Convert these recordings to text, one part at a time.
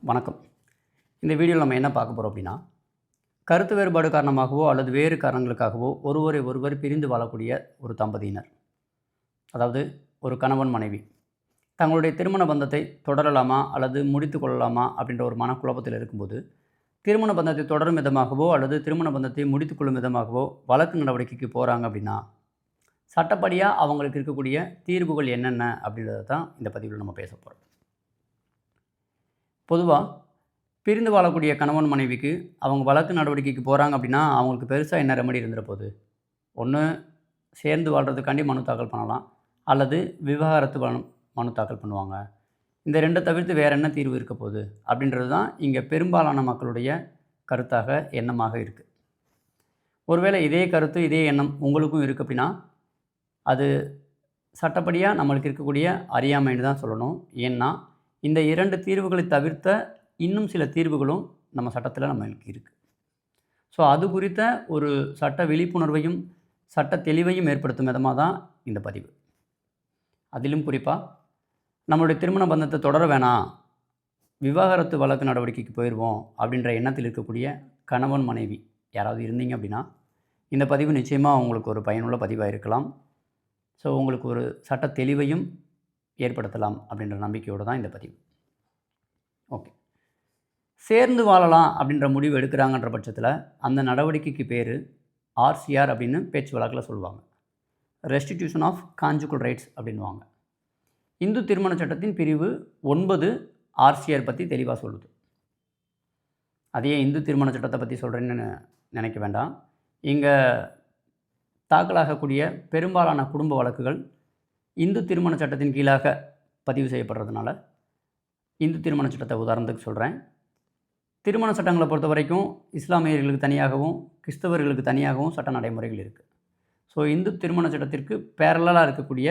வணக்கம். இந்த வீடியோவில் நம்ம என்ன பார்க்க போகிறோம் அப்படின்னா, கருத்து வேறுபாடு காரணமாகவோ அல்லது வேறு காரணங்களுக்காகவோ ஒருவரை ஒருவர் பிரிந்து வாழக்கூடிய ஒரு தம்பதியினர், அதாவது ஒரு கணவன் மனைவி தங்களுடைய திருமண பந்தத்தை தொடரலாமா அல்லது முடித்து கொள்ளலாமா அப்படின்ற ஒரு மனக்குழப்பத்தில் இருக்கும்போது, திருமண பந்தத்தை தொடரும் விதமாகவோ அல்லது திருமண பந்தத்தை முடித்துக்கொள்ளும் விதமாகவோ வழக்கு நடவடிக்கைக்கு போகிறாங்க அப்படின்னா, சட்டப்படியாக அவங்களுக்கு இருக்கக்கூடிய தீர்வுகள் என்னென்ன அப்படின்றத தான் இந்த பதிவில் நம்ம பேச போகிறோம். பொதுவாக பிரிந்து வாழக்கூடிய கணவன் மனைவிக்கு அவங்க வழக்கு நடவடிக்கைக்கு போகிறாங்க அப்படின்னா, அவங்களுக்கு பெருசாக என்ன ரெமெடி இருந்துற போகுது? ஒன்று சேர்ந்து வாழ்கிறதுக்காண்டி மனு தாக்கல் பண்ணலாம், அல்லது விவாகரத்து மனு தாக்கல் பண்ணுவாங்க. இந்த 2 தவிர்த்து வேறு என்ன தீர்வு இருக்க போகுது அப்படின்றது தான் இங்கே பெரும்பாலான மக்களுடைய கருத்தாக, எண்ணமாக இருக்குது. ஒருவேளை இதே கருத்து, இதே எண்ணம் உங்களுக்கும் இருக்குது அப்படின்னா, அது சட்டப்படியாக நம்மளுக்கு இருக்கக்கூடிய அறியாமைன்னு தான் சொல்லணும். ஏன்னா இந்த 2 தீர்வுகளை தவிர்த்த இன்னும் சில தீர்வுகளும் நம்ம சட்டத்தில் நம்மளுக்கு இருக்குது. ஸோ அது குறித்த ஒரு சட்ட விழிப்புணர்வையும் சட்ட தெளிவையும் ஏற்படுத்தும் விதமாக தான் இந்த பதிவு. அதிலும் குறிப்பாக நம்மளுடைய திருமண பந்தத்தை தொடர வேணாம், விவாகரத்து வழக்கு நடவடிக்கைக்கு போயிடுவோம் அப்படின்ற எண்ணத்தில் இருக்கக்கூடிய கணவன் மனைவி யாராவது இருந்தீங்க அப்படின்னா, இந்த பதிவு நிச்சயமாக உங்களுக்கு ஒரு பயனுள்ள பதிவாக இருக்கலாம். ஸோ உங்களுக்கு ஒரு சட்ட தெளிவையும் ஏற்படுத்தலாம் அப்படின்ற நம்பிக்கையோடு தான் இந்த பதிவு. ஓகே, சேர்ந்து வாழலாம் அப்படின்ற முடிவு எடுக்கிறாங்கன்ற பட்சத்தில் அந்த நடவடிக்கைக்கு பேர் ஆர்சிஆர் அப்படின்னு பேச்சு வழக்கில் சொல்லுவாங்க. ரெஸ்டிடியூஷன் ஆஃப் கான்ஜுகல் ரைட்ஸ் அப்படின்வாங்க. இந்து திருமண சட்டத்தின் பிரிவு 9 ஆர்சிஆர் பற்றி தெளிவாக சொல்லுது. அதையே இந்து திருமண சட்டத்தை பற்றி சொல்கிறேன்னு நினைக்க வேண்டாம். இங்கே தாக்கலாகக்கூடிய பெரும்பாலான குடும்ப வழக்குகள் இந்து திருமண சட்டத்தின் கீழாக பதிவு செய்யப்படுறதுனால இந்து திருமண சட்டத்தை உதாரணத்துக்கு சொல்கிறேன். திருமண சட்டங்களை பொறுத்த வரைக்கும் இஸ்லாமியர்களுக்கு தனியாகவும் கிறிஸ்தவர்களுக்கு தனியாகவும் சட்ட நடைமுறைகள் இருக்குது. ஸோ இந்து திருமண சட்டத்திற்கு பேரலாக இருக்கக்கூடிய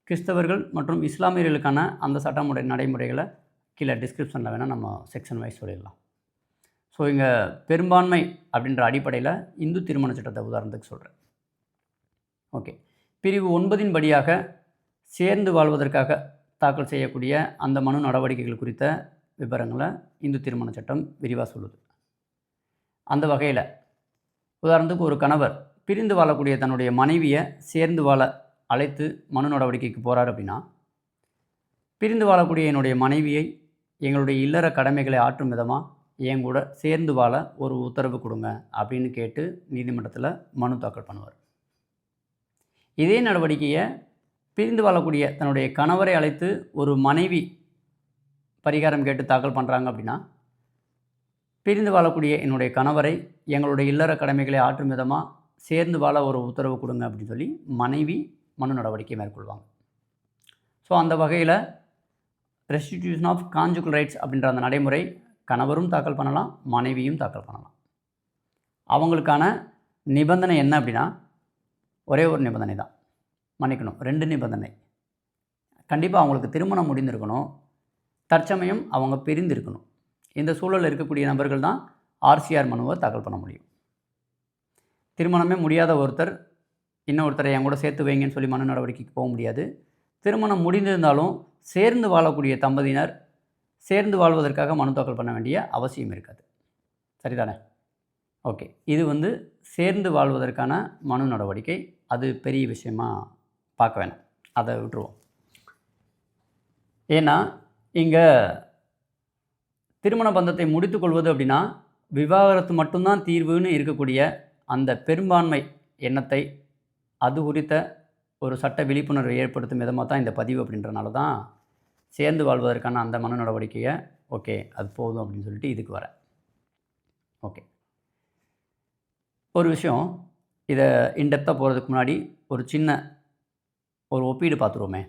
கிறிஸ்தவர்கள் மற்றும் இஸ்லாமியர்களுக்கான அந்த சட்ட நடைமுறைகளை கீழே டிஸ்கிரிப்ஷனில் வேணால் நம்ம செக்ஷன் வைஸ் சொல்லிடலாம். ஸோ இங்கே பெரும்பான்மை அப்படின்ற அடிப்படையில் இந்து திருமண சட்டத்தை உதாரணத்துக்கு சொல்கிறேன். ஓகே, பிரிவு 9 படியாக சேர்ந்து வாழ்வதற்காக தாக்கல் செய்யக்கூடிய அந்த மனு நடவடிக்கைகள் குறித்த விவரங்களை இந்து திருமண சட்டம் விரிவாக சொல்லுது. அந்த வகையில் உதாரணத்துக்கு ஒரு கணவர் பிரிந்து வாழக்கூடிய தன்னுடைய மனைவியை சேர்ந்து வாழ அழைத்து மனு நடவடிக்கைக்கு போகிறார் அப்படின்னா, பிரிந்து வாழக்கூடிய என்னுடைய மனைவியை எங்களுடைய இல்லற கடமைகளை ஆற்றும் விதமாக என் கூட சேர்ந்து வாழ ஒரு உத்தரவு கொடுங்க அப்படின்னு கேட்டு நீதிமன்றத்தில் மனு தாக்கல் பண்ணுவார். இதே நடவடிக்கையை பிரிந்து வாழக்கூடிய தன்னுடைய கணவரை அழைத்து ஒரு மனைவி பரிகாரம் கேட்டு தாக்கல் பண்ணுறாங்க அப்படின்னா, பிரிந்து வாழக்கூடிய என்னுடைய கணவரை எங்களுடைய இல்லற கடமைகளை ஆற்றும் விதமாக சேர்ந்து வாழ ஒரு உத்தரவு கொடுங்க அப்படின்னு சொல்லி மனைவி மனு நடவடிக்கை மேற்கொள்வாங்க. ஸோ அந்த வகையில் ரெஸ்டிடியூஷன் ஆஃப் கான்ஜுகல் ரைட்ஸ் அப்படின்ற அந்த நடைமுறை கணவரும் தாக்கல் பண்ணலாம், மனைவியும் தாக்கல் பண்ணலாம். அவங்களுக்கான நிபந்தனை என்ன அப்படின்னா, ஒரே ஒரு நிபந்தனை தான், மன்னிக்கணும் 2 நிபந்தனை. கண்டிப்பாக அவங்களுக்கு திருமணம் முடிந்திருக்கணும், தற்சமயம் அவங்க பிரிந்திருக்கணும். இந்த சூழலில் இருக்கக்கூடிய நபர்கள் தான் ஆர்சிஆர் மனுவை தாக்கல் பண்ண முடியும். திருமணமே முடியாத ஒருத்தர் இன்னொருத்தரை என் கூட சேர்த்து வைங்கன்னு சொல்லி மனு நடவடிக்கைக்கு போக முடியாது. திருமணம் முடிந்திருந்தாலும் சேர்ந்து வாழக்கூடிய தம்பதியினர் சேர்ந்து வாழ்வதற்காக மனு தாக்கல் பண்ண வேண்டிய அவசியம் இருக்காது. சரிதானே? ஓகே, இது சேர்ந்து வாழ்வதற்கான மனு நடவடிக்கை. அது பெரிய விஷயமாக பார்க்க வேணாம், அதை விட்டுருவோம். ஏன்னா இங்கே திருமண பந்தத்தை முடித்துக்கொள்வது அப்படின்னா விவாகரத்து மட்டும்தான் தீர்வுன்னு இருக்கக்கூடிய அந்த பெரும்பான்மை எண்ணத்தை, அது குறித்த ஒரு சட்ட விழிப்புணர்வை ஏற்படுத்தும் விதமாக தான் இந்த பதிவு அப்படின்றனால தான் சேர்ந்து வாழ்வதற்கான அந்த மனு நடவடிக்கையை ஓகே அது போதும் அப்படின்னு சொல்லிட்டு இதுக்கு வரேன். ஓகே, ஒரு விஷயம், இதை இன்டெப்த்தாக போகிறதுக்கு முன்னாடி ஒரு ஒப்பீடு பார்த்துருவோமே.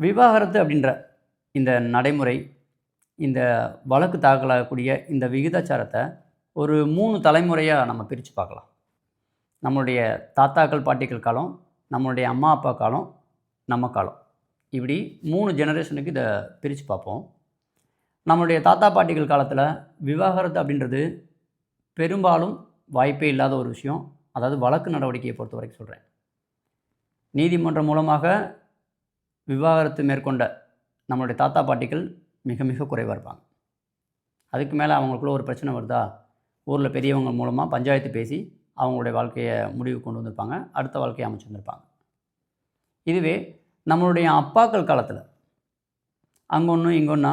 விவாகரத்து அப்படின்ற இந்த நடைமுறை, இந்த வழக்கு தாக்கலாகக்கூடிய இந்த விகிதாச்சாரத்தை ஒரு 3 தலைமுறையாக நம்ம பிரித்து பார்க்கலாம். நம்மளுடைய தாத்தாக்கள் பாட்டிகள் காலம், நம்மளுடைய அம்மா அப்பா காலம், நம்ம காலம், இப்படி 3 ஜெனரேஷனுக்கு இதை பிரித்து பார்ப்போம். நம்மளுடைய தாத்தா பாட்டிகள் காலத்தில் விவாகரத்து அப்படின்றது பெரும்பாலும் வாய்ப்பே இல்லாத ஒரு விஷயம். அதாவது வழக்கு நடவடிக்கையை பொறுத்த வரைக்கும் சொல்கிறேன். நீதிமன்றம் மூலமாக விவாகரத்து மேற்கொண்ட நம்மளுடைய தாத்தா பாட்டிகள் மிக மிக குறைவாக இருப்பாங்க. அதுக்கு மேலே அவங்களுக்குள்ள ஒரு பிரச்சனை வருதா, ஊரில் பெரியவங்க மூலமாக பஞ்சாயத்து பேசி அவங்களுடைய வாழ்க்கையை முடிவுக்கு கொண்டு வந்திருப்பாங்க. அடுத்த வாழ்க்கையை அமைச்சு வந்திருப்பாங்க. இதுவே நம்மளுடைய அப்பாக்கள் காலத்தில் அங்கே ஒன்று இங்கே ஒன்றா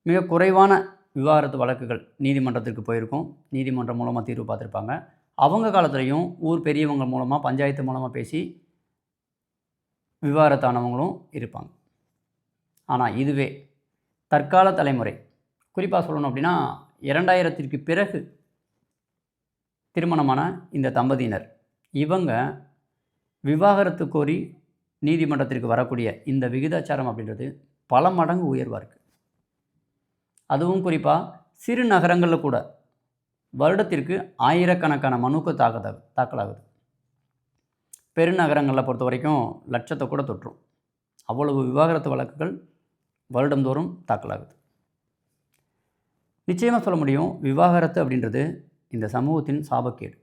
மிக குறைவான விவாகரத்து வழக்குகள் நீதிமன்றத்திற்கு போயிருக்கும். நீதிமன்றம் மூலமாக தீர்வு பார்த்துருப்பாங்க. அவங்க காலத்துலேயும் ஊர் பெரியவங்க மூலமாக பஞ்சாயத்து மூலமாக பேசி விவாகரத்தானவங்களும் இருப்பாங்க. ஆனால் இதுவே தற்கால தலைமுறை, குறிப்பாக சொல்லணும் அப்படின்னா 2000ற்கு பிறகு திருமணமான இந்த தம்பதியினர், இவங்க விவாகரத்து கோரி நீதிமன்றத்திற்கு வரக்கூடிய இந்த விகிதாச்சாரம் அப்படின்றது பல மடங்கு உயர்வாக இருக்குது. அதுவும் குறிப்பாக சிறு நகரங்களில் கூட வருடத்திற்கு ஆயிரக்கணக்கான மனுக்கள் தாக்கலாகுது. பெருநகரங்களில் பொறுத்த வரைக்கும் லட்சத்தை கூட தொற்றும். அவ்வளவு விவாகரத்து வழக்குகள் வருடந்தோறும் தாக்கலாகுது. நிச்சயமாக சொல்ல முடியும், விவாகரத்து அப்படின்றது இந்த சமூகத்தின் சாபக்கேடு.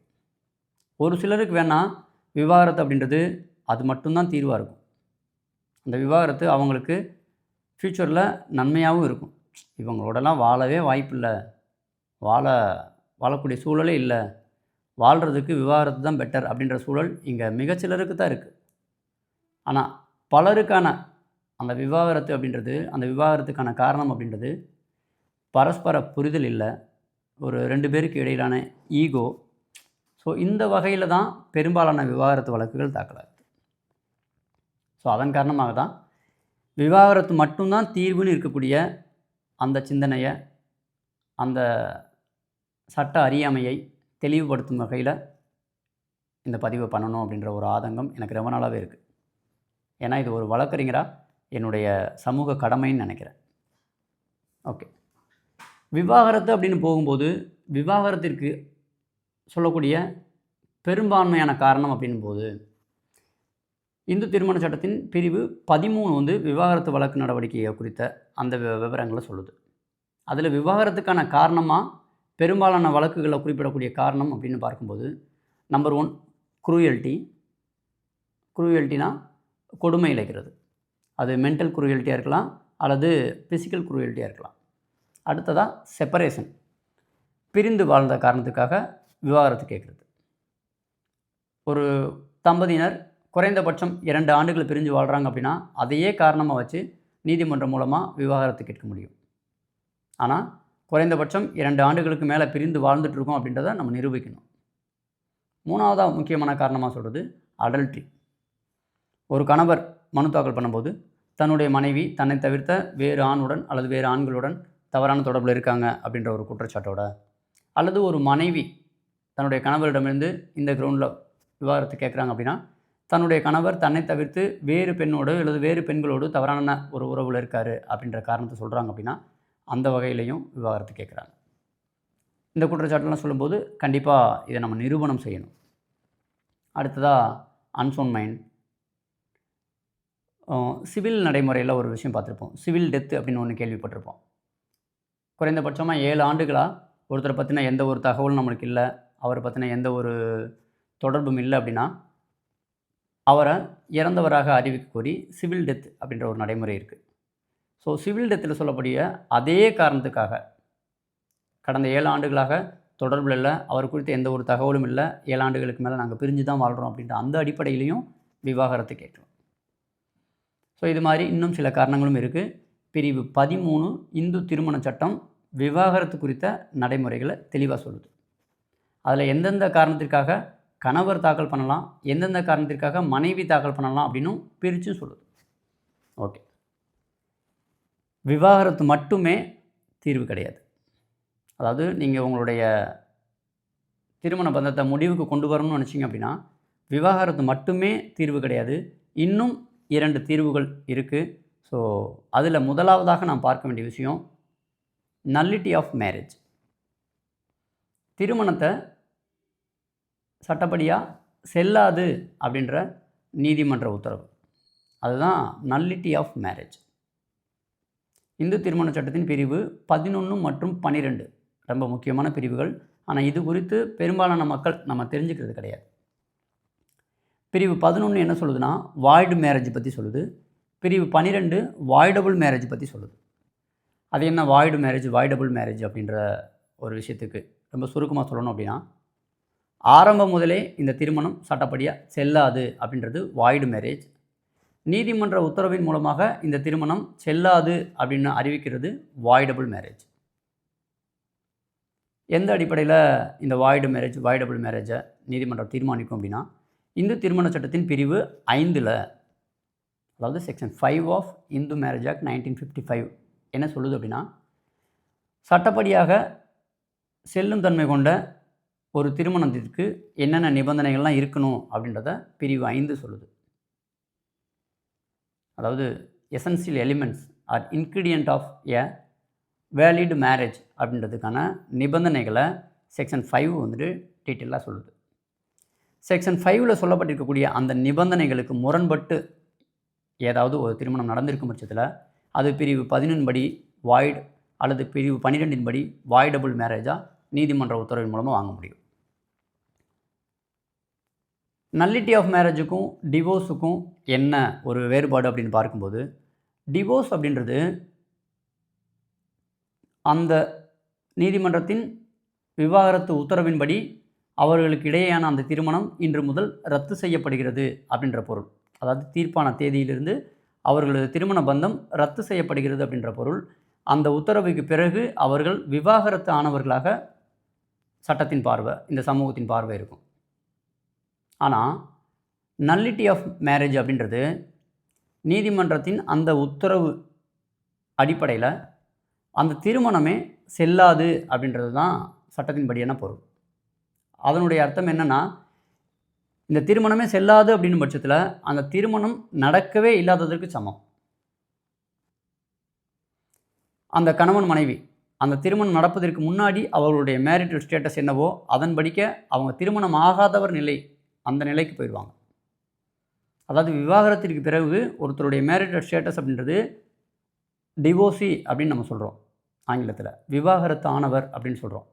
ஒரு சிலருக்கு வேணால் விவாகரத்து அப்படின்றது அது மட்டும்தான் தீர்வாக இருக்கும். அந்த விவாகரத்து அவங்களுக்கு ஃப்யூச்சரில் நன்மையாகவும் இருக்கும். இவங்களோடலாம் வாழவே வாய்ப்பில்லை, வாழக்கூடிய சூழலே இல்லை, வாழ்கிறதுக்கு விவாகரத்து தான் பெட்டர் அப்படின்ற சூழல் இங்கே மிகச்சிலருக்கு தான் இருக்குது. ஆனால் பலருக்கான அந்த விவாகரத்து அப்படின்றது, அந்த விவாகரத்துக்கான காரணம் அப்படின்றது பரஸ்பர புரிதல் இல்லை, ஒரு 2 பேருக்கு இடையிலான ஈகோ. ஸோ இந்த வகையில் தான் பெரும்பாலான விவாகரத்து வழக்குகள் தாக்கலாகுது. ஸோ அதன் காரணமாக தான் விவாகரத்து மட்டும்தான் தீர்வுன்னு இருக்கக்கூடிய அந்த சிந்தனையை, அந்த சட்ட அறியாமையை தெளிவுபடுத்தும் வகையில் இந்த பதிவை பண்ணணும் அப்படின்ற ஒரு ஆதங்கம் எனக்கு ரொம்ப நாளாகவே இருக்குது. ஏன்னா இது ஒரு வழக்கறிஞராக என்னுடைய சமூக கடமைன்னு நினைக்கிறேன். ஓகே, விவாகரத்து அப்படின்னு போகும்போது விவாகரத்திற்கு சொல்லக்கூடிய பெரும்பான்மையான காரணம் அப்படின் போது இந்து திருமண சட்டத்தின் பிரிவு 13 விவாகரத்து வழக்கு நடவடிக்கையை குறித்த அந்த விவரங்களை சொல்லுது. அதில் விவாகரத்துக்கான காரணமாக பெரும்பாலான வழக்குகளில் குறிப்பிடக்கூடிய காரணம் அப்படின்னு பார்க்கும்போது, நம்பர் 1 குரூயல்ட்டி. குரூயல்ட்டினா கொடுமை இழைக்கிறது. அது மென்டல் குரூயல்ட்டியாக இருக்கலாம் அல்லது ஃபிசிக்கல் குரூயல்ட்டியாக இருக்கலாம். அடுத்ததாக செப்பரேஷன், பிரிந்து வாழ்ந்த காரணத்துக்காக விவாகரத்து கேட்குறது. ஒரு தம்பதியினர் குறைந்தபட்சம் 2 ஆண்டுகள் பிரிஞ்சு வாழ்கிறாங்க அப்படின்னா அதையே காரணமாக வச்சு நீதிமன்றம் மூலமாக விவாகரத்து கேட்க முடியும். ஆனால் குறைந்தபட்சம் 2 ஆண்டுகளுக்கு மேலே பிரிந்து வாழ்ந்துட்டுருக்கோம் அப்படின்றத நம்ம நிரூபிக்கணும். 3ஆவதாக முக்கியமான காரணமாக சொல்கிறது அடல்ட்ரி. ஒரு கணவர் மனு தாக்கல் பண்ணும்போது தன்னுடைய மனைவி தன்னை தவிர்த்த வேறு ஆணுடன் அல்லது வேறு ஆண்களுடன் தவறான தொடர்பில் இருக்காங்க அப்படின்ற ஒரு குற்றச்சாட்டோட, அல்லது ஒரு மனைவி தன்னுடைய கணவரிடமிருந்து இந்த கிரவுண்டில் விவாகரத்து கேட்குறாங்க அப்படின்னா தன்னுடைய கணவர் தன்னை தவிர்த்து வேறு பெண்ணோடு அல்லது வேறு பெண்களோடு தவறான ஒரு உறவில் இருக்கார் அப்படின்ற காரணத்தை சொல்கிறாங்க அப்படின்னா அந்த வகையிலையும் விவாகரத்து கேட்குறாங்க. இந்த குற்றச்சாட்டுலாம் சொல்லும்போது கண்டிப்பாக இதை நம்ம நிரூபணம் செய்யணும். அடுத்ததாக அன்சோன் மைண்ட். சிவில் நடைமுறையில் ஒரு விஷயம் பார்த்துருப்போம், சிவில் டெத்து அப்படின்னு ஒன்று கேள்விப்பட்டிருப்போம். குறைந்தபட்சமாக 7 ஆண்டுகளாக ஒருத்தரை பற்றின எந்த ஒரு தகவலும் நம்மளுக்கு இல்லை, அவரை பற்றின எந்த ஒரு தொடர்பும் இல்லை அப்படின்னா அவரை இறந்தவராக அறிவிக்க கோரி சிவில் டெத் அப்படின்ற ஒரு நடைமுறை இருக்குது. ஸோ சிவில் டெத்தில் சொல்லக்கூடிய அதே காரணத்துக்காக கடந்த 7 ஆண்டுகளாக தொடர்பில் இல்லை, அவர் குறித்த எந்த ஒரு தகவலும் இல்லை, 7 ஆண்டுகளுக்கு மேலே நாங்கள் பிரிஞ்சு தான் வாழ்கிறோம் அப்படின்ற அந்த அடிப்படையிலையும் விவாகரத்து கேட்கலாம். ஸோ இது மாதிரி இன்னும் சில காரணங்களும் இருக்குது. பிரிவு 13 இந்து திருமண சட்டம் விவாகரத்து குறித்த நடைமுறைகளை தெளிவாக சொல்லுது. அதில் எந்தெந்த காரணத்திற்காக கணவர் தாக்கல் பண்ணலாம், எந்தெந்த காரணத்திற்காக மனைவி தாக்கல் பண்ணலாம் அப்படின்னும் பிரித்து சொல்லுது. ஓகே, விவாகரத்து மட்டுமே தீர்வு கிடையாது. அதாவது நீங்கள் உங்களுடைய திருமண பந்தத்தை முடிவுக்கு கொண்டு வரணும்னு நினச்சிங்க அப்படின்னா விவாகரத்து மட்டுமே தீர்வு கிடையாது. இன்னும் 2 தீர்வுகள் இருக்குது. ஸோ அதில் முதலாவதாக நாம் பார்க்க வேண்டிய விஷயம் நல்லிட்டி ஆஃப் மேரேஜ். திருமணத்தை சட்டப்படியாக செல்லாது அப்படின்ற நீதிமன்ற உத்தரவு, அதுதான் நல்லிட்டி ஆஃப் மேரேஜ். இந்து திருமண சட்டத்தின் பிரிவு 11 மற்றும் 12 ரொம்ப முக்கியமான பிரிவுகள். ஆனால் இது குறித்து பெரும்பாலான மக்கள் நம்ம தெரிஞ்சுக்கிறது கிடையாது. பிரிவு 11 என்ன சொல்லுதுன்னா வாய்டு மேரேஜ் பற்றி சொல்லுது. பிரிவு 12 வாய்டபுள் மேரேஜ் பற்றி சொல்லுது. அது என்ன வாய்டு மேரேஜ், வாய்டபுள் மேரேஜ் அப்படின்ற ஒரு விஷயத்துக்கு ரொம்ப சுருக்கமாக சொல்லணும் அப்படின்னா, ஆரம்பம் முதலே இந்த திருமணம் சட்டப்படியாக செல்லாது அப்படின்றது வாய்டு மேரேஜ். நீதிமன்ற உத்தரவின் மூலமாக இந்த திருமணம் செல்லாது அப்படின்னு அறிவிக்கிறது வாய்டபுள் மேரேஜ். எந்த அடிப்படையில் இந்த வாய்டபுள் மேரேஜை நீதிமன்றம் தீர்மானிக்கும் அப்படின்னா, இந்து திருமண சட்டத்தின் பிரிவு 5ல், அதாவது section 5 of Hindu marriage act 1955 என்ன சொல்லுது அப்படின்னா, சட்டப்படியாக செல்லும் தன்மை கொண்ட ஒரு திருமணத்திற்கு என்னென்ன நிபந்தனைகள்லாம் இருக்கணும் அப்படின்றத பிரிவு 5 சொல்லுது. அதாவது essential elements or ingredient of a valid marriage அப்படின்றதுக்கான நிபந்தனைகளை செக்ஷன் 5 வந்துட்டு டீட்டெயிலாக சொல்லுது. செக்ஷன் 5ல் சொல்லப்பட்டிருக்கக்கூடிய அந்த நிபந்தனைகளுக்கு முரண்பட்டு ஏதாவது ஒரு திருமணம் நடந்திருக்கும் பட்சத்தில் அது பிரிவு 11 படி வாய்டு அல்லது பிரிவு 12 படி வாய்டபுள் மேரேஜாக நீதிமன்ற உத்தரவின் மூலமாக வாங்க முடியும். நல்லிட்டி ஆஃப் மேரேஜுக்கும் டிவோர்ஸுக்கும் என்ன ஒரு வேறுபாடு அப்படின்னு பார்க்கும்போது, டிவோர்ஸ் அப்படின்றது அந்த நீதிமன்றத்தின் விவாகரத்து உத்தரவின்படி அவர்களுக்கு இடையேயான அந்த திருமணம் இன்று முதல் ரத்து செய்யப்படுகிறது அப்படின்ற பொருள். அதாவது தீர்ப்பான தேதியிலிருந்து அவர்களது திருமண பந்தம் ரத்து செய்யப்படுகிறது அப்படின்ற பொருள். அந்த உத்தரவுக்கு பிறகு அவர்கள் விவாகரத்து ஆனவர்களாக சட்டத்தின் பார்வை, இந்த சமூகத்தின் பார்வை இருக்கும். ஆனால் நல்லிட்டி ஆஃப் மேரேஜ் அப்படின்றது நீதிமன்றத்தின் அந்த உத்தரவு அடிப்படையில் அந்த திருமணமே செல்லாது அப்படின்றது தான் சட்டத்தின்படியான பொருள். அதனுடைய அர்த்தம் என்னென்னா, இந்த திருமணமே செல்லாது அப்படின்னும் பட்சத்தில் அந்த திருமணம் நடக்கவே இல்லாததற்கு சமம். அந்த கணவன் மனைவி அந்த திருமணம் நடப்பதற்கு முன்னாடி அவர்களுடைய மேரிட்டல் ஸ்டேட்டஸ் என்னவோ அதன்படிக்க அவங்க திருமணம் ஆகாதவர் நிலை, அந்த நிலைக்கு போயிடுவாங்க. அதாவது விவாகரத்திற்கு பிறகு ஒருத்தருடைய மேரிட்டல் ஸ்டேட்டஸ் அப்படின்றது டிவோர்ஸி அப்படின்னு நம்ம சொல்கிறோம் ஆங்கிலத்தில், விவாகரத்து ஆனவர் அப்படின்னு சொல்கிறோம்.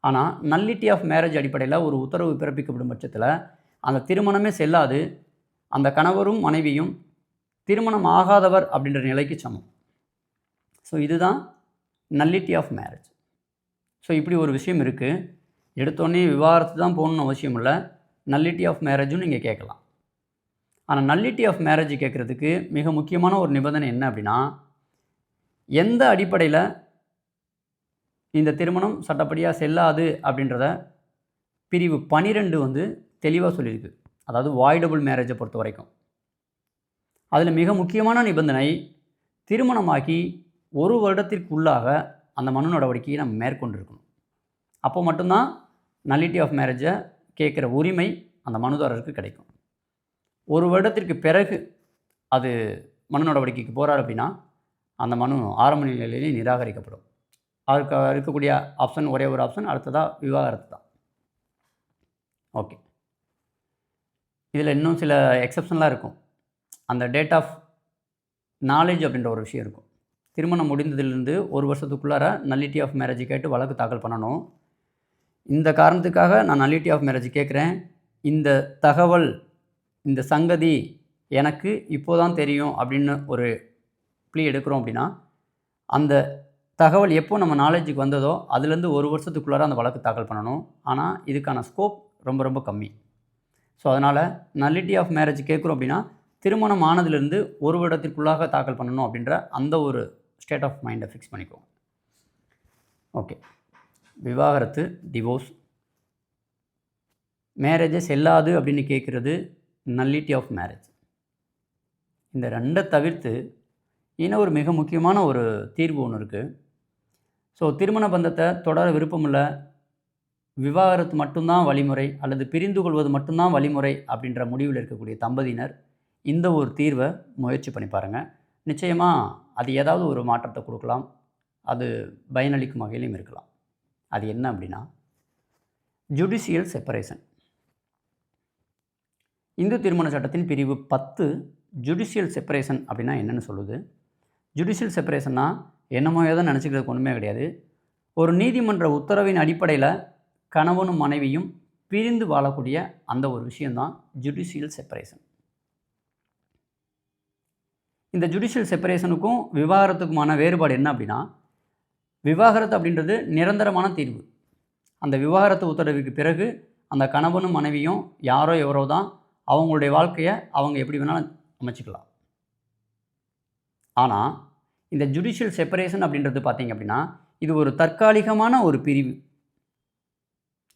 ஆனால் நல்லிட்டி ஆஃப் மேரேஜ் அடிப்படையில் ஒரு உத்தரவு பிறப்பிக்கப்படும் பட்சத்தில் அந்த திருமணமே செல்லாது, அந்த கணவரும் மனைவியும் திருமணம் ஆகாதவர் அப்படின்ற நிலைக்கு சமம். ஸோ இதுதான் நல்லிட்டி ஆஃப் மேரேஜ். ஸோ இப்படி ஒரு விஷயம் இருக்குது. எடுத்தோடனே விவாகரத்து தான் போகணுன்னு அவசியம் இல்லை, நல்லிட்டி ஆஃப் மேரேஜும் நீங்கள் கேட்கலாம். ஆனால் நல்லிட்டி ஆஃப் மேரேஜ் கேட்குறதுக்கு மிக முக்கியமான ஒரு நிபந்தனை என்ன அப்படின்னா, எந்த அடிப்படையில் இந்த திருமணம் சட்டப்படியாக செல்லாது அப்படின்றத பிரிவு 12 வந்து தெளிவாக சொல்லியிருக்கு. அதாவது வாய்டபுள் மேரேஜை பொறுத்த வரைக்கும் அதில் மிக முக்கியமான நிபந்தனை, திருமணமாகி 1 வருடத்திற்குள்ளாக அந்த மனு நடவடிக்கையை நம்ம மேற்கொண்டிருக்கணும். அப்போ மட்டும்தான் நல்லிட்டி ஆஃப் மேரேஜை கேட்குற உரிமை அந்த மனுதாரருக்கு கிடைக்கும். 1 வருடத்திற்கு பிறகு அது மனு நடவடிக்கைக்கு போகிறார் அப்படின்னா அந்த மனு ஆரம்ப நிலையிலேயே நிராகரிக்கப்படும். அதுக்கு இருக்கக்கூடிய ஆப்ஷன் ஒரே ஒரு ஆப்ஷன், அடுத்ததாக விவாகரத்து தான். ஓகே, இதில் இன்னும் சில எக்ஸப்ஷன்லாம் இருக்கும். அந்த டேட் ஆஃப் நாலேஜ் அப்படின்ற ஒரு விஷயம் இருக்கும். திருமணம் முடிந்ததிலிருந்து 1 வருஷத்துக்குள்ளார நல்லிட்டி ஆஃப் மேரேஜ் கேட்டு வழக்கு தாக்கல் பண்ணணும். இந்த காரணத்துக்காக நான் நல்லிட்டி ஆஃப் மேரேஜ் கேட்குறேன், இந்த தகவல், இந்த சங்கதி எனக்கு இப்போ தான் தெரியும் அப்படின்னு ஒரு ப்ளீ எடுக்கிறோம் அப்படின்னா, அந்த தகவல் எப்போ நம்ம நாலேஜுக்கு வந்ததோ அதுலேருந்து 1 வருஷத்துக்குள்ளார அந்த வழக்கு தாக்கல் பண்ணணும். ஆனால் இதுக்கான ஸ்கோப் ரொம்ப ரொம்ப கம்மி. ஸோ அதனால் நல்லிட்டி ஆஃப் மேரேஜ் கேட்குறோம் அப்படின்னா திருமணம் ஆனதுலேருந்து 1 வருடத்திற்குள்ளாக தாக்கல் பண்ணணும் அப்படின்ற அந்த ஒரு ஸ்டேட் ஆஃப் மைண்டை ஃபிக்ஸ் பண்ணிக்கோங்க. ஓகே, விவாகரத்து, டிவோர்ஸ், மேரேஜை செல்லாது அப்படின்னு கேட்குறது நல்லிட்டி ஆஃப் மேரேஜ். இந்த 2 தவிர்த்து இன்னும் ஒரு மிக முக்கியமான ஒரு தீர்வு ஒன்று இருக்குது. ஸோ திருமண பந்தத்தை தொடர விருப்பமில்லை, விவாகரத்து மட்டும்தான் வழிமுறை அல்லது பிரிந்து கொள்வது மட்டும்தான் வழிமுறை அப்படின்ற முடிவில் இருக்கக்கூடிய தம்பதியினர் இந்த ஒரு தீர்வை முயற்சி பண்ணி பாருங்கள். நிச்சயமாக அது ஏதாவது ஒரு மாற்றத்தை கொடுக்கலாம், அது பயனளிக்கும் வகையிலையும் இருக்கலாம். அது என்ன அப்படின்னா, ஜுடிஷியல் செப்பரேஷன். இந்து திருமண சட்டத்தின் பிரிவு 10 ஜுடிஷியல் செப்பரேஷன் அப்படின்னா என்னென்னு சொல்லுது. ஜுடிஷியல் செப்பரேஷன்னா என்னமோ ஏதோ நினச்சிக்கிறதுக்கு ஒன்றுமே கிடையாது. ஒரு நீதிமன்ற உத்தரவின் அடிப்படையில் கணவனும் மனைவியும் பிரிந்து வாழக்கூடிய அந்த ஒரு விஷயந்தான் ஜுடிஷியல் செப்பரேஷன். இந்த ஜுடிஷியல் செப்பரேஷனுக்கும் விவாகரத்துக்குமான வேறுபாடு என்ன அப்படின்னா, விவாகரத்து அப்படின்றது நிரந்தரமான தீர்வு. அந்த விவாகரத்து உத்தரவுக்கு பிறகு அந்த கணவனும் மனைவியும் யாரோ எவரோ தான் அவங்களுடைய வாழ்க்கையை அவங்க எப்படி வேணாலும் அமைச்சிக்கலாம். ஆனால் இந்த ஜுடிஷியல் செப்பரேஷன் அப்படின்றது பார்த்தீங்க அப்படின்னா, இது ஒரு தற்காலிகமான ஒரு பிரிவு.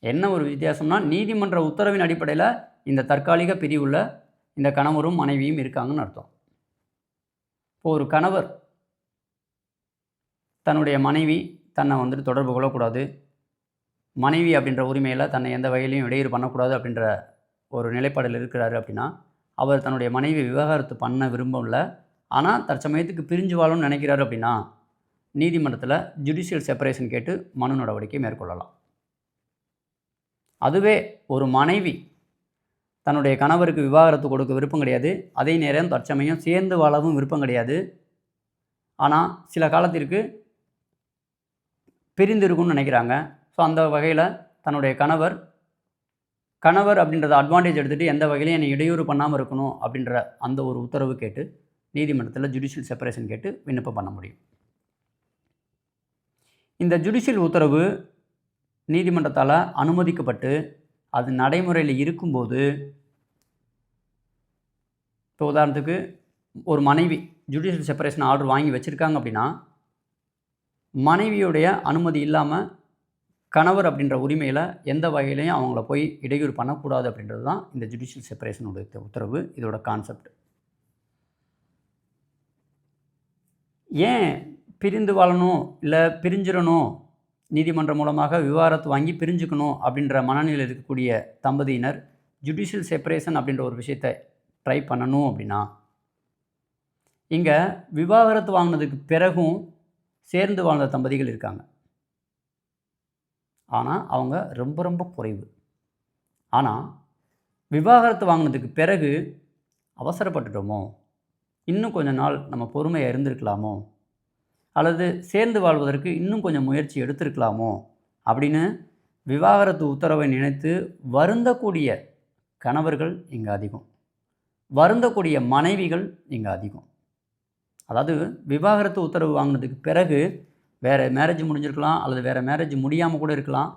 என்ன ஒரு வித்தியாசம்னா, நீதிமன்ற உத்தரவின் அடிப்படையில் இந்த தற்காலிக பிரிவுள்ள இந்த கணவரும் மனைவியும் இருக்காங்கன்னு அர்த்தம். இப்போ ஒரு கணவர் தன்னுடைய மனைவி தன்னை வந்துட்டு தொடர்பு கொள்ளக்கூடாது, மனைவி அப்படின்ற உரிமையில் தன்னை எந்த வகையிலையும் இடையூறு பண்ணக்கூடாது அப்படின்ற ஒரு நிலைப்பாடில் இருக்கிறாரு அப்படின்னா, அவர் தன்னுடைய மனைவி விவாகரத்து பண்ண விரும்பல, ஆனால் தற்சமயத்துக்கு பிரிஞ்சு வாழணும்னு நினைக்கிறாரு அப்படின்னா, நீதிமன்றத்தில் ஜுடிஷியல் செப்பரேஷன் கேட்டு மனு நடவடிக்கை மேற்கொள்ளலாம். அதுவே ஒரு மனைவி தன்னுடைய கணவருக்கு விவாகரத்து கொடுக்க விருப்பம் கிடையாது, அதே நேரம் தற்சமயம் சேர்ந்து வாழவும் விருப்பம் கிடையாது, ஆனால் சில காலத்திற்கு பிரிந்து இருக்கும்னு நினைக்கிறாங்க. ஸோ அந்த வகையில் தன்னுடைய கணவர் அப்படின்றத அட்வான்டேஜ் எடுத்துகிட்டு எந்த வகையிலையும் என்னை இடையூறு பண்ணாமல் இருக்கணும் அப்படின்ற அந்த ஒரு உத்தரவு கேட்டு நீதிமன்றத்தில் ஜுடிஷியல் செப்பரேஷன் கேட்டு விண்ணப்பம் பண்ண முடியும். இந்த ஜுடிஷியல் உத்தரவு நீதிமன்றத்தால் அனுமதிக்கப்பட்டு அது நடைமுறையில் இருக்கும்போது, இப்போ உதாரணத்துக்கு ஒரு மனைவி ஜுடிஷியல் செப்பரேஷன் ஆர்டர் வாங்கி வச்சுருக்காங்க அப்படின்னா, மனைவியுடைய அனுமதி இல்லாமல் கணவர் அப்படின்ற உரிமையில் எந்த வகையிலையும் அவங்கள போய் இடையூறு பண்ணக்கூடாது அப்படின்றது தான் இந்த ஜுடிஷியல் செப்பரேஷனுடைய உத்தரவு. இதோட கான்செப்ட். ஏன் பிரிந்து வாழணும் இல்லை பிரிஞ்சிடணும், நீதிமன்றம் மூலமாக விவாகரத்து வாங்கி பிரிஞ்சுக்கணும் அப்படின்ற மனநிலையில் இருக்கக்கூடிய தம்பதியினர் ஜுடிஷியல் செப்பரேஷன் அப்படின்ற ஒரு விஷயத்தை ட்ரை பண்ணணும் அப்படின்னா, இங்கே விவாகரத்து வாங்கினதுக்கு பிறகும் சேர்ந்து வாழ்ந்த தம்பதிகள் இருக்காங்க. ஆனால் அவங்க ரொம்ப ரொம்ப குறைவு. ஆனால் விவாகரத்து வாங்கினதுக்கு பிறகு அவசரப்பட்டுட்டோமோ, இன்னும் கொஞ்ச நாள் நம்ம பொறுமையாக இருந்திருக்கலாமோ, அல்லது சேர்ந்து வாழ்வதற்கு இன்னும் கொஞ்சம் முயற்சி எடுத்திருக்கலாமோ அப்படின்னு விவாகரத்து உத்தரவை நினைத்து வருந்தக்கூடிய கணவர்கள் இங்கே அதிகம், வருந்தக்கூடிய மனைவிகள் இங்கே அதிகம். அதாவது விவாகரத்து உத்தரவு வாங்கினதுக்கு பிறகு வேறு மேரேஜ் முடிஞ்சிருக்கலாம், அல்லது வேறு மேரேஜ் முடியாமல் கூட இருக்கலாம்,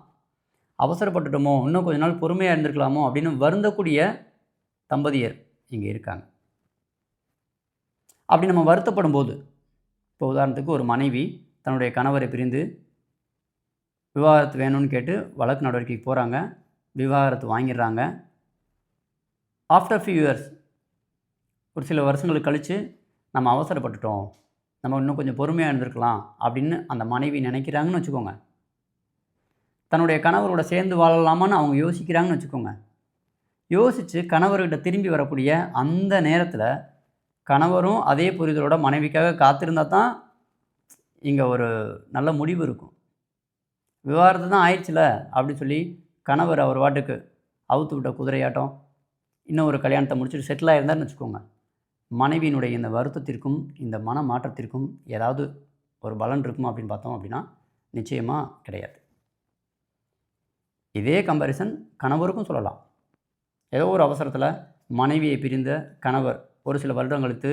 அவசரப்பட்டுட்டோமோ, இன்னும் கொஞ்ச நாள் பொறுமையாக இருந்திருக்கலாமோ அப்படின்னு வருந்தக்கூடிய தம்பதியர் இங்கே இருக்காங்க. அப்படி நம்ம வருத்தப்படும் போது, இப்போ உதாரணத்துக்கு ஒரு மனைவி தன்னுடைய கணவரை பிரிந்து விவாகரத்து வேணும்னு கேட்டு வழக்கு நடவடிக்கைக்கு போகிறாங்க, விவாகரத்து வாங்கிடுறாங்க. ஆஃப்டர் ஃபியூ இயர்ஸ், ஒரு சில வருஷங்களுக்கு கழித்து நம்ம அவசரப்பட்டுட்டோம், நம்ம இன்னும் கொஞ்சம் பொறுமையாக இருந்திருக்கலாம் அப்படின்னு அந்த மனைவி நினைக்கிறாங்கன்னு வச்சுக்கோங்க. தன்னுடைய கணவரோட சேர்ந்து வாழலாமான்னு அவங்க யோசிக்கிறாங்கன்னு வச்சுக்கோங்க. யோசித்து கணவர்கிட்ட திரும்பி வரக்கூடிய அந்த நேரத்தில் கணவரும் அதே புரிதலோட மனைவிக்காக காத்திருந்தால் தான் இங்கே ஒரு நல்ல முடிவு இருக்கும். விவாகரத்து தான் ஆயிடுச்சுல அப்படின்னு சொல்லி கணவர் அவர் வாட்டுக்கு அவுத்து விட்ட குதிரையாட்டம் இன்னும் ஒரு கல்யாணத்தை முடிச்சுட்டு செட்டில் ஆகிருந்தார்னு வச்சுக்கோங்க. மனைவியினுடைய இந்த வருத்தத்திற்கும் இந்த மன மாற்றத்திற்கும் ஏதாவது ஒரு பலன் இருக்குமா அப்படின்னு பார்த்தோம் அப்படின்னா நிச்சயமாக கிடையாது. இதே கம்பேரிசன் கணவருக்கும் சொல்லலாம். ஏதோ ஒரு அவசரத்தில் மனைவியை பிரிந்த கணவர் ஒரு சில வருடம் கழித்து,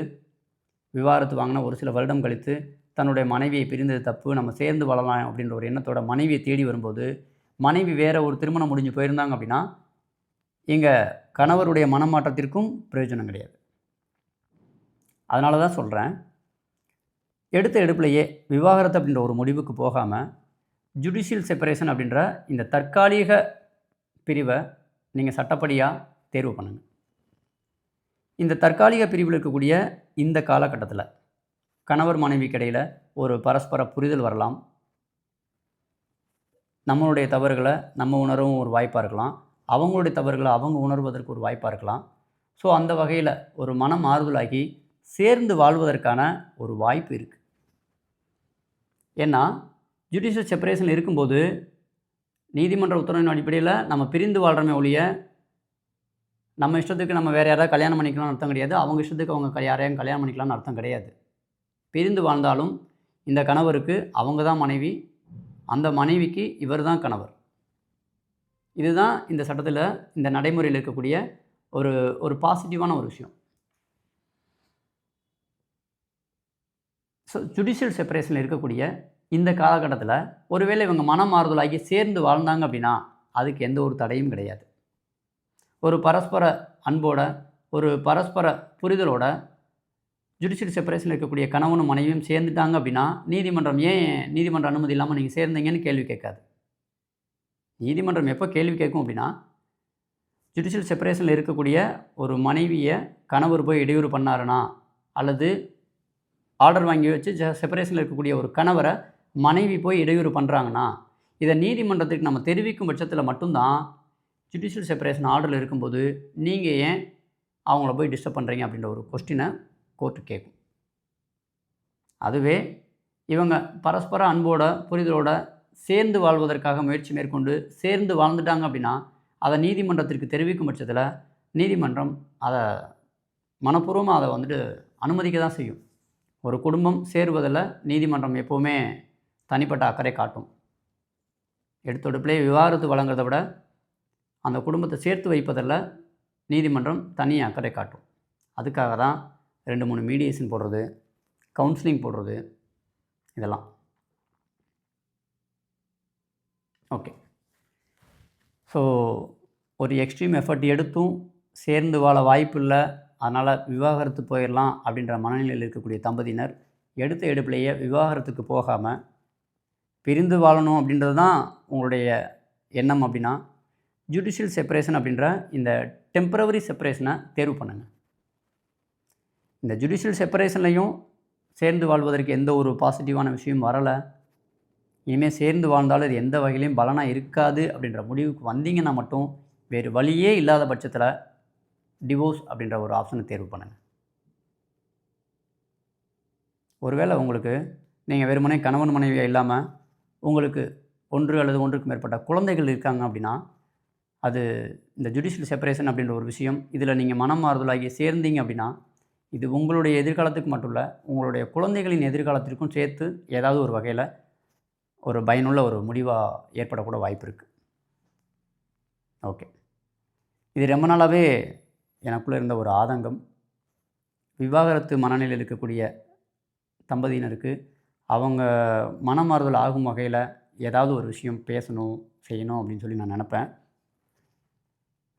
விவாகரத்து வாங்கின ஒரு சில வருடம் கழித்து தன்னுடைய மனைவியை பிரிந்தது தப்பு, நம்ம சேர்ந்து வாழலாம் அப்படின்ற ஒரு எண்ணத்தோட மனைவியை தேடி வரும்போது, மனைவி வேறு ஒரு திருமணம் முடிஞ்சு போயிருந்தாங்க அப்படின்னா இங்கே கணவருடைய மனமாற்றத்திற்கும் பிரயோஜனம் கிடையாது. அதனால தான் சொல்கிறேன், எடுத்த எடுப்புலையே விவாகரத்து அப்படின்ற ஒரு முடிவுக்கு போகாமல் ஜுடிஷியல் செப்பரேஷன் அப்படின்ற இந்த தற்காலிக பிரிவை நீங்கள் சட்டப்படியாக தேர்வு பண்ணுங்கள். இந்த தற்காலிக பிரிவில் இருக்கக்கூடிய இந்த காலகட்டத்தில் கணவர் மனைவிக்கு இடையில் ஒரு பரஸ்பர புரிதல் வரலாம், நம்மளுடைய தவறுகளை நம்ம உணரவும் ஒரு வாய்ப்பாக இருக்கலாம், அவங்களுடைய தவறுகளை அவங்க உணர்வதற்கு ஒரு வாய்ப்பாக இருக்கலாம். ஸோ அந்த வகையில் ஒரு மனம் ஆறுதலாகி சேர்ந்து வாழ்வதற்கான ஒரு வாய்ப்பு இருக்குது. ஏன்னா ஜுடிஷியல் செப்பரேஷன் இருக்கும்போது நீதிமன்ற உத்தரவின் அடிப்படையில் நம்ம பிரிந்து வாழ்கிறோமே ஒழிய நம்ம இஷ்டத்துக்கு நம்ம வேறு யாராவது கல்யாணம் பண்ணிக்கலாம்னு அர்த்தம் கிடையாது, அவங்க இஷ்டத்துக்கு அவங்க யாரையும் கல்யாணம் பண்ணிக்கலாம்னு அர்த்தம் கிடையாது. பிரிந்து வாழ்ந்தாலும் இந்த கணவருக்கு அவங்க தான் மனைவி, அந்த மனைவிக்கு இவர் தான் கணவர். இதுதான் இந்த சட்டத்தில் இந்த நடைமுறையில் இருக்கக்கூடிய ஒரு பாசிட்டிவான ஒரு விஷயம். ஸோ ஜுடிஷியல் செப்பரேஷனில் இருக்கக்கூடிய இந்த காலகட்டத்தில் ஒருவேளை இவங்க மனம் மாறுதலாகி சேர்ந்து வாழ்ந்தாங்க அப்படின்னா அதுக்கு எந்த ஒரு தடையும் கிடையாது. ஒரு பரஸ்பர அன்போட, ஒரு பரஸ்பர புரிதலோட ஜுடிஷியல் செப்பரேஷனில் இருக்கக்கூடிய கணவனும் மனைவியும் சேர்ந்துட்டாங்க அப்படின்னா நீதிமன்றம் ஏன் நீதிமன்ற அனுமதி இல்லாமல் நீங்கள் சேர்ந்தீங்கன்னு கேள்வி கேட்காது. நீதிமன்றம் எப்போ கேள்வி கேட்கும் அப்படின்னா, ஜுடிஷியல் செப்பரேஷனில் இருக்கக்கூடிய ஒரு மனைவியை கணவர் போய் இடையூறு பண்ணாருன்னா, அல்லது ஆர்டர் வாங்கி வச்சு செப்பரேஷனில் இருக்கக்கூடிய ஒரு கணவரை மனைவி போய் இடையூறு பண்ணுறாங்கன்னா, இதை நீதிமன்றத்துக்கு நம்ம தெரிவிக்கும் பட்சத்தில் மட்டும்தான் ஜுடிஷியல் செப்பரேஷன் ஆர்டரில் இருக்கும்போது நீங்கள் ஏன் அவங்கள போய் டிஸ்டர்ப் பண்ணுறீங்க அப்படின்ற ஒரு கொஸ்டினை கோர்ட்டு கேட்கும். அதுவே இவங்க பரஸ்பர அன்போட புரிதலோட சேர்ந்து வாழ்வதற்காக முயற்சி மேற்கொண்டு சேர்ந்து வாழ்ந்துட்டாங்க அப்படின்னா அதை நீதிமன்றத்திற்கு தெரிவிக்கும் பட்சத்தில் நீதிமன்றம் அதை மனப்பூர்வமாக அதை வந்துட்டு அனுமதிக்க தான் செய்யும். ஒரு குடும்பம் சேருவதில் நீதிமன்றம் எப்போவுமே தனிப்பட்ட அக்கறை காட்டும். எடுத்தொடுப்பிலே விவாகரத்து வழங்குறதை விட அந்த குடும்பத்தை சேர்த்து வைப்பதில் நீதிமன்றம் தனி அக்கறை காட்டும். அதுக்காக தான் 2-3 மீடியேஷன் போடுறது, கவுன்சிலிங் போடுறது, இதெல்லாம். ஓகே. ஸோ ஒரு எக்ஸ்ட்ரீம் எஃபர்ட் எடுத்தும் சேர்ந்து வாழ வாய்ப்பு இல்லை, அதனால் விவாகரத்து போயிடலாம் அப்படின்ற மனநிலையில் இருக்கக்கூடிய தம்பதியினர் எடுத்த எடுப்பிலேயே விவாகரத்துக்கு போகாமல் பிரிந்து வாழணும் அப்படின்றது தான் உங்களுடைய எண்ணம் அப்படின்னா, ஜுடிஷியல் செப்பரேஷன் அப்படின்ற இந்த டெம்பரவரி செப்பரேஷனை தேர்வு பண்ணுங்கள். இந்த ஜுடிஷியல் செப்பரேஷன்லையும் சேர்ந்து வாழ்வதற்கு எந்த ஒரு பாசிட்டிவான விஷயம் வரலை, இனிமேல் சேர்ந்து வாழ்ந்தாலும் இது எந்த வகையிலையும் பலனாக இருக்காது அப்படின்ற முடிவுக்கு வந்தீங்கன்னா மட்டும் வேறு வழியே இல்லாத பட்சத்தில் டிவோர்ஸ் அப்படின்ற ஒரு ஆப்ஷனை தேர்வு பண்ணுங்கள். ஒருவேளை உங்களுக்கு நீங்கள் வெறுமனே கணவன் மனைவியாக இல்லாமல் உங்களுக்கு 1 அல்லது 1க்கு மேற்பட்ட குழந்தைகள் இருக்காங்க அப்படின்னா, அது இந்த ஜுடிஷியல் செப்பரேஷன் அப்படின்ற ஒரு விஷயம் இதில் நீங்கள் மனம் மாறுதலாகி சேர்ந்தீங்க அப்படின்னா இது உங்களுடைய எதிர்காலத்துக்கு மட்டும் இல்லை, உங்களுடைய குழந்தைகளின் எதிர்காலத்திற்கும் சேர்த்து ஏதாவது ஒரு வகையில் ஒரு பயனுள்ள ஒரு முடிவாக ஏற்படக்கூட வாய்ப்பு இருக்குது. ஓகே. இது ரொம்ப நாளாகவே எனக்குள்ளே இருந்த ஒரு ஆதங்கம். விவாகரத்து மனநிலையில் இருக்கக்கூடிய தம்பதியினருக்கு அவங்க மனமாறுதல் ஆகும் வகையில் ஏதாவது ஒரு விஷயம் பேசணும், செய்யணும் அப்படின்னு சொல்லி நான் நினப்பேன்.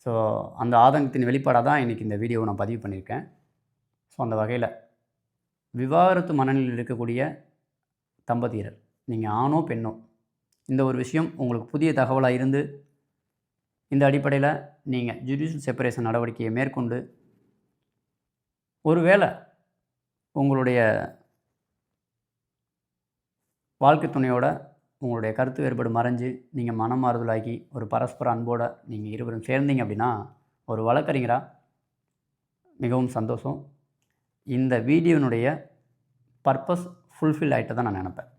ஸோ அந்த ஆதங்கத்தின் வெளிப்பாடாக தான் இன்றைக்கி இந்த வீடியோவை நான் பதிவு பண்ணியிருக்கேன். ஸோ அந்த வகையில் விவாகரத்து மனநிலையில் இருக்கக்கூடிய தம்பதியர், நீங்கள் ஆணோ பெண்ணோ, இந்த ஒரு விஷயம் உங்களுக்கு புதிய தகவலாக இருந்து இந்த அடிப்படையில் நீங்கள் ஜுடிஷியல் செப்பரேஷன் நடவடிக்கையை மேற்கொண்டு ஒருவேளை உங்களுடைய வாழ்க்கை துணையோட உங்களுடைய கருத்து வேறுபாடு மறைஞ்சு நீங்கள் மனம் மாறுதலாகி ஒரு பரஸ்பர அன்போடு நீங்கள் இருவரும் சேர்ந்தீங்க அப்படின்னா ஒரு வழக்கறிஞராக மிகவும் சந்தோஷம். இந்த வீடியோனுடைய பர்பஸ் ஃபுல்ஃபில் ஆகிட்டு தான் நான் நினப்பேன்.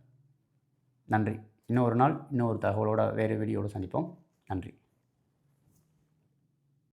நன்றி. இன்னொரு நாள் இன்னொரு தகவலோட வேறு வீடியோடு சந்திப்போம். நன்றி.